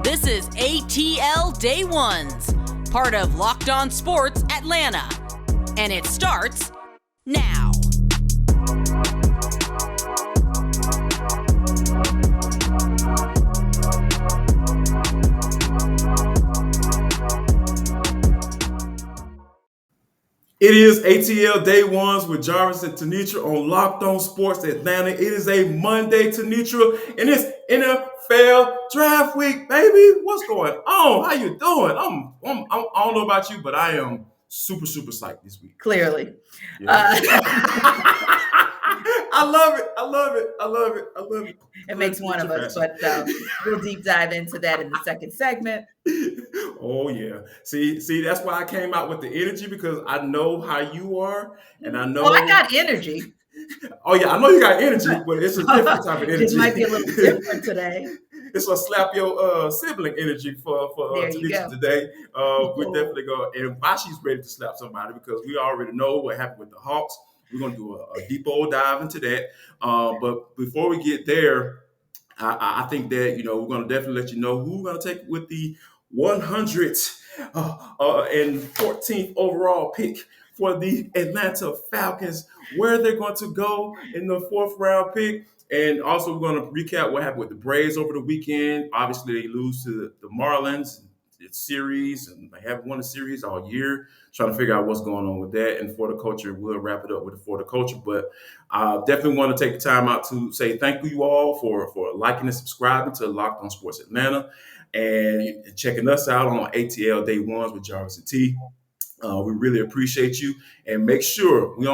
This is ATL Day Ones, part of Locked On Sports Atlanta. And it starts now. It is ATL Day Ones with Jarvis and Tenitra on Locked On Sports Atlanta. It is a Monday, Tenitra, and it's NFL Draft Week, baby. What's going on? How you doing? I don't know about you, but I am super psyched this week. Clearly. Yeah. I love it. It makes one of us, but we'll deep dive into that in the second segment. Oh yeah. See, that's why I came out with the energy, because I know how you are, and I know. Oh, I got energy. Oh yeah, I know you got energy, but it's a different type of energy. It might be a little different today. It's a slap your sibling energy for Tenitra today. We're definitely going, and why she's ready to slap somebody, because we already know what happened with the Hawks. We're going to do a deep old dive into that. But before we get there, I think that, we're going to definitely let you know who we're going to take with the 100th and 14th overall pick for the Atlanta Falcons, where they're going to go in the 4th round pick. And also, we're going to recap what happened with the Braves over the weekend. Obviously, they lose to the Marlins. It's series, and they haven't won a series all year. Trying to figure out what's going on with that. And for the culture, we'll wrap it up with the for the culture. But I definitely want to take the time out to say thank you all for liking and subscribing to Locked On Sports Atlanta and checking us out on ATL Day Ones with Jarvis and T. We really appreciate you, and make sure we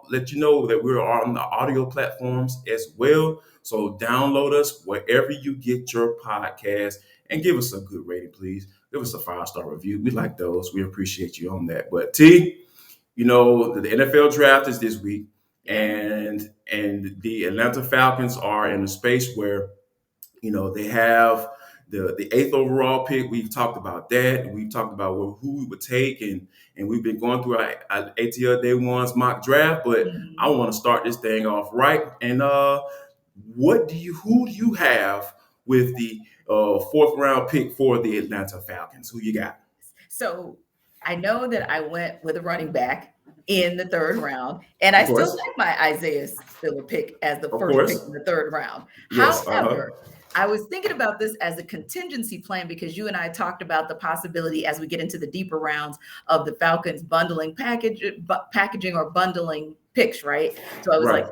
let you know that we're on the audio platforms as well. So download us wherever you get your podcast and give us a good rating, please. Give us a 5-star review. We like those. We appreciate you on that. But T, the NFL draft is this week, and the Atlanta Falcons are in a space where, they have the 8th overall pick. We've talked about that. We've talked about who we would take, and we've been going through our ATL Day Ones mock draft. But I want to start this thing off right. And who do you have with the 4th round pick for the Atlanta Falcons? Who you got? So I know that I went with a running back in the 3rd round, and I still like my Isaiah Spiller pick as the first pick in the 3rd round. Yes, However, I was thinking about this as a contingency plan, because you and I talked about the possibility as we get into the deeper rounds of the Falcons packaging or bundling picks, right? So I was like,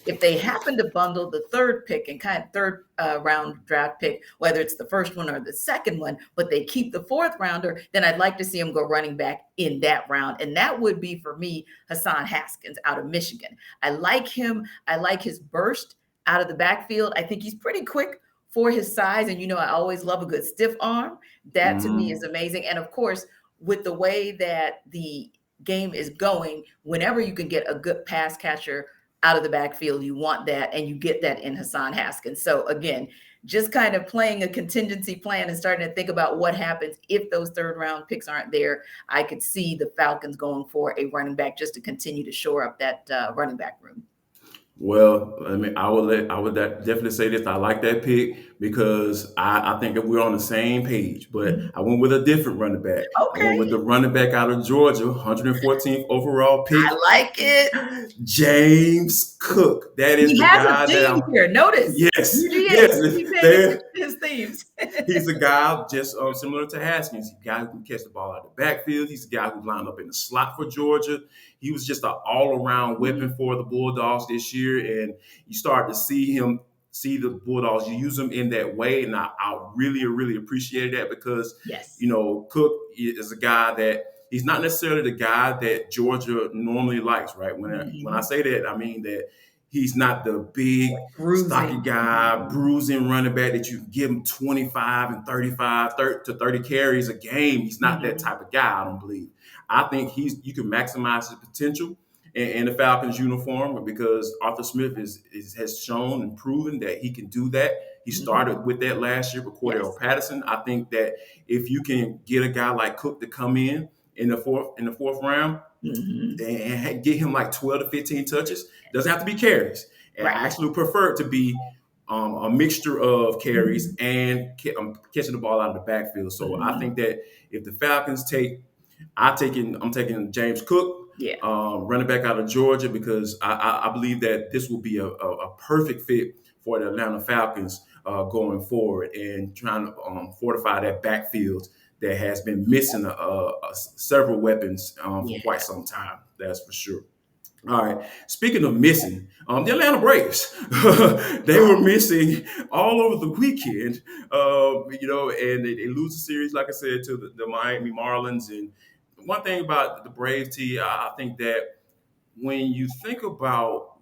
if they happen to bundle the 3rd pick and kind of 3rd round draft pick, whether it's the 1st one or the 2nd one, but they keep the 4th rounder, then I'd like to see them go running back in that round. And that would be, for me, Hassan Haskins out of Michigan. I like him. I like his burst out of the backfield. I think he's pretty quick for his size. And, I always love a good stiff arm. That to me is amazing. And of course, with the way that the game is going, whenever you can get a good pass catcher out of the backfield, you want that, and you get that in Hassan Haskins. So again, just kind of playing a contingency plan and starting to think about what happens if those 3rd round picks aren't there. I could see the Falcons going for a running back just to continue to shore up that running back room. Well, I would definitely say this. I like that pick because I think that we're on the same page, but I went with a different running back. Okay. I went with the running back out of Georgia, 114th overall pick. I like it. James Cook. That is he the has guy a theme that here. Notice. Yes. His themes. He's a guy just similar to Haskins. He's a guy who can catch the ball out of the backfield. He's a guy who lined up in the slot for Georgia. He was just an all-around weapon for the Bulldogs this year, and you start to see the Bulldogs use him in that way, and I really appreciated that, because Cook is a guy that he's not necessarily the guy that Georgia normally likes, right? When I say that, I mean that he's not the big, stocky guy, bruising running back that you give him 25 and 35 to 30 carries a game. He's not that type of guy, I don't believe. I think you can maximize his potential in the Falcons uniform, because Arthur Smith has shown and proven that he can do that. He started with that last year with Cordell Patterson. I think that if you can get a guy like Cook to come in the fourth round and get him like 12 to 15 touches, doesn't have to be carries. And I actually prefer it to be a mixture of carries and catching the ball out of the backfield. So I think that if the Falcons I'm taking James Cook, running back out of Georgia, because I believe that this will be a perfect fit for the Atlanta Falcons going forward and trying to fortify that backfield that has been missing several weapons for quite some time. That's for sure. All right. Speaking of missing, the Atlanta Braves, they were missing all over the weekend, and they lose the series, like I said, to the Miami Marlins. And one thing about the Braves, I think that when you think about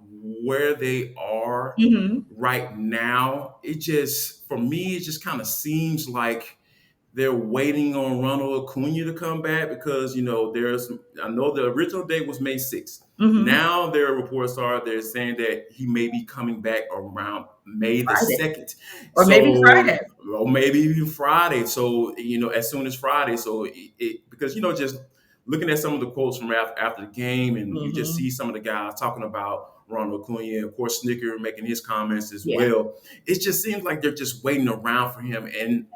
where they are right now, for me, it just kind of seems like they're waiting on Ronald Acuna to come back because, I know the original date was May 6th. Now their reports they're saying that he may be coming back around May the 2nd. Or maybe Friday. Or maybe even Friday. So, as soon as Friday. So because, just looking at some of the quotes from after the game, and you just see some of the guys talking about Ronald Acuna, of course, Snicker making his comments as well. It just seems like they're just waiting around for him. And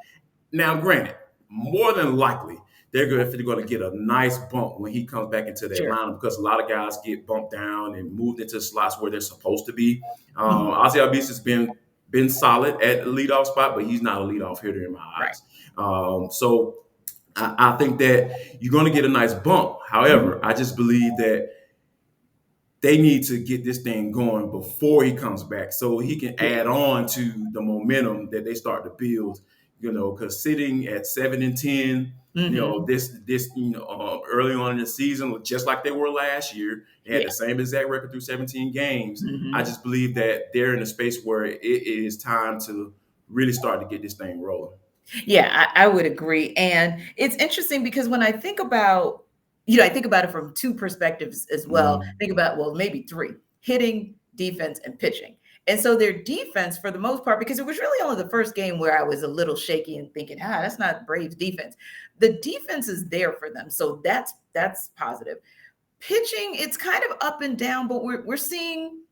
now, granted, more than likely, they're going to get a nice bump when he comes back into the lineup, because a lot of guys get bumped down and moved into slots where they're supposed to be. Ozzie Albies has been solid at the leadoff spot, but he's not a leadoff hitter in my eyes. So I think that you're going to get a nice bump. However, I just believe that they need to get this thing going before he comes back so he can add on to the momentum that they start to build. Because sitting at 7-10, early on in the season, just like they were last year, they had the same exact record through 17 games. I just believe that they're in a space where it is time to really start to get this thing rolling. Yeah, I would agree. And it's interesting because when I think about, I think about it from two perspectives as well. Think about, maybe three: hitting, defense, and pitching. And so their defense, for the most part, because it was really only the first game where I was a little shaky and thinking, that's not Braves defense. The defense is there for them. So that's positive. Pitching, it's kind of up and down, but we're seeing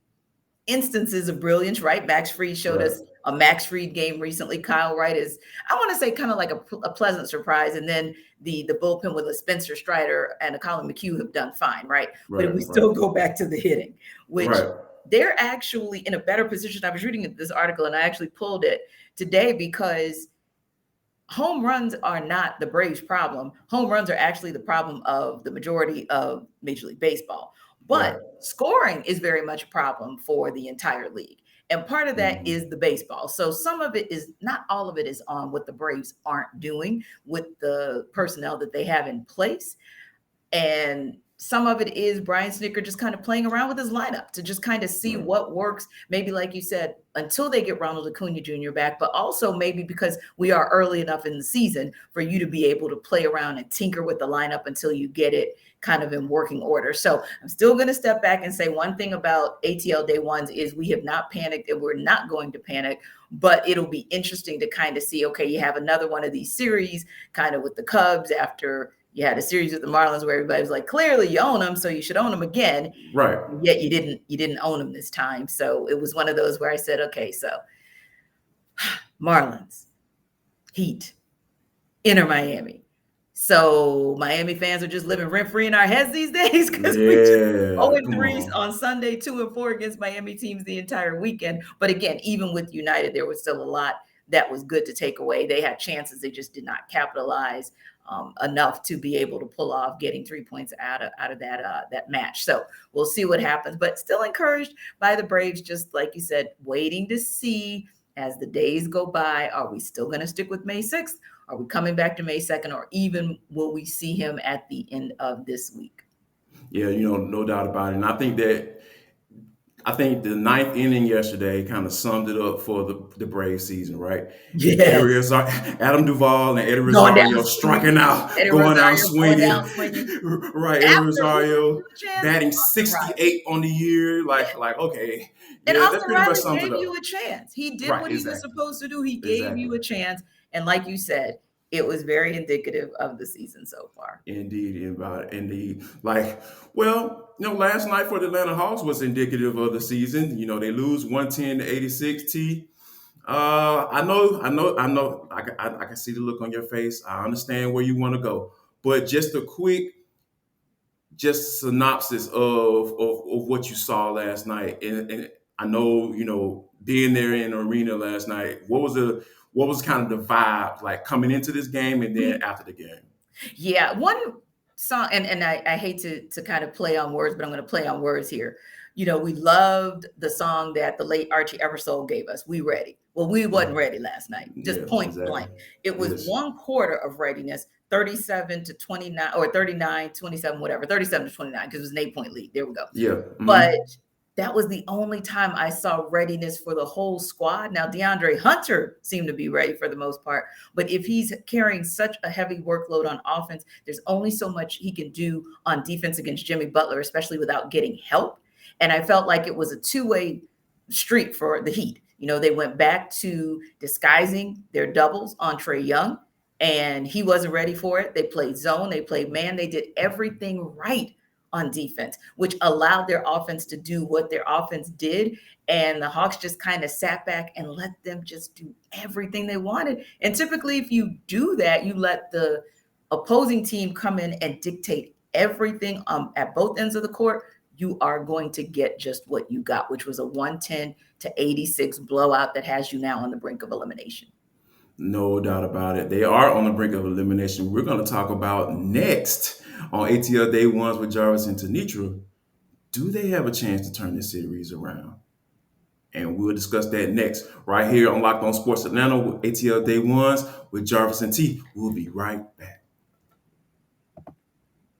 instances of brilliance, right? Max Fried showed us a Max Fried game recently. Kyle Wright is, I want to say, kind of like a pleasant surprise. And then the bullpen with a Spencer Strider and a Colin McHugh have done fine, right? But we still go back to the hitting, which they're actually in a better position. I was reading this article and I actually pulled it today because home runs are not the Braves' problem. Home runs are actually the problem of the majority of Major League Baseball. But scoring is very much a problem for the entire league. And part of that is the baseball. So some of it is, not all of it is on what the Braves aren't doing with the personnel that they have in place. And some of it is Brian Snitker just kind of playing around with his lineup to just kind of see what works. Maybe, like you said, until they get Ronald Acuna Jr. back, but also maybe because we are early enough in the season for you to be able to play around and tinker with the lineup until you get it kind of in working order. So I'm still going to step back and say one thing about ATL Day Ones is we have not panicked and we're not going to panic, but it'll be interesting to kind of see, okay, you have another one of these series kind of with the Cubs after you had a series with the Marlins where everybody was like, clearly you own them, so you should own them again. Right. Yet you didn't own them this time. So it was one of those where I said, okay, so Marlins, Heat, Inter Miami. So Miami fans are just living rent-free in our heads these days because we just 0-3 on Sunday, 2-4 against Miami teams the entire weekend. But again, even with United, there was still a lot that was good to take away. They had chances, they just did not capitalize enough to be able to pull off getting 3 points out of that match. So we'll see what happens, but still encouraged by the Braves, just like you said, waiting to see as the days go by. Are we still going to stick with May 6th? Are we coming back to May 2nd? Or even will we see him at the end of this week? Yeah, no doubt about it. And I think the ninth inning yesterday kind of summed it up for the Braves season, right? Yeah. Adam Duvall and Eddie Rosario striking out, going down swinging. Right, Eddie Rosario batting 68 on the year. Like okay. And Austin Riley gave you a chance. He did what he was supposed to do. He gave you a chance. And like you said, it was very indicative of the season so far. Indeed. Like, last night for the Atlanta Hawks was indicative of the season. They lose 110-86. I know. I can see the look on your face. I understand where you want to go, but just a quick, just synopsis of what you saw last night. And I know, being there in the arena last night. What was kind of the vibe like coming into this game and then after the game? Yeah, one song, and I hate to kind of play on words, but I'm going to play on words here. We loved the song that the late Archie Eversole gave us, We Ready. Well, we wasn't ready last night, just point blank. It was one quarter of readiness, 37-29 or 39-27, whatever, 37-29, because it was an 8-point lead. There we go. Yeah. Mm-hmm. But that was the only time I saw readiness for the whole squad. Now, DeAndre Hunter seemed to be ready for the most part, but if he's carrying such a heavy workload on offense, there's only so much he can do on defense against Jimmy Butler, especially without getting help. And I felt like it was a two-way street for the Heat. They went back to disguising their doubles on Trae Young, and he wasn't ready for it. They played zone, they played man, they did everything right on defense, which allowed their offense to do what their offense did. And the Hawks just kind of sat back and let them just do everything they wanted. And typically, if you do that, you let the opposing team come in and dictate everything at both ends of the court, you are going to get just what you got, which was a 110-86 blowout that has you now on the brink of elimination. No doubt about it. They are on the brink of elimination. We're going to talk about next on ATL Day Ones with Jarvis and Tenitra. Do they have a chance to turn this series around? And we'll discuss that next, right here on Locked On Sports Atlanta with ATL Day Ones with Jarvis and T. We'll be right back.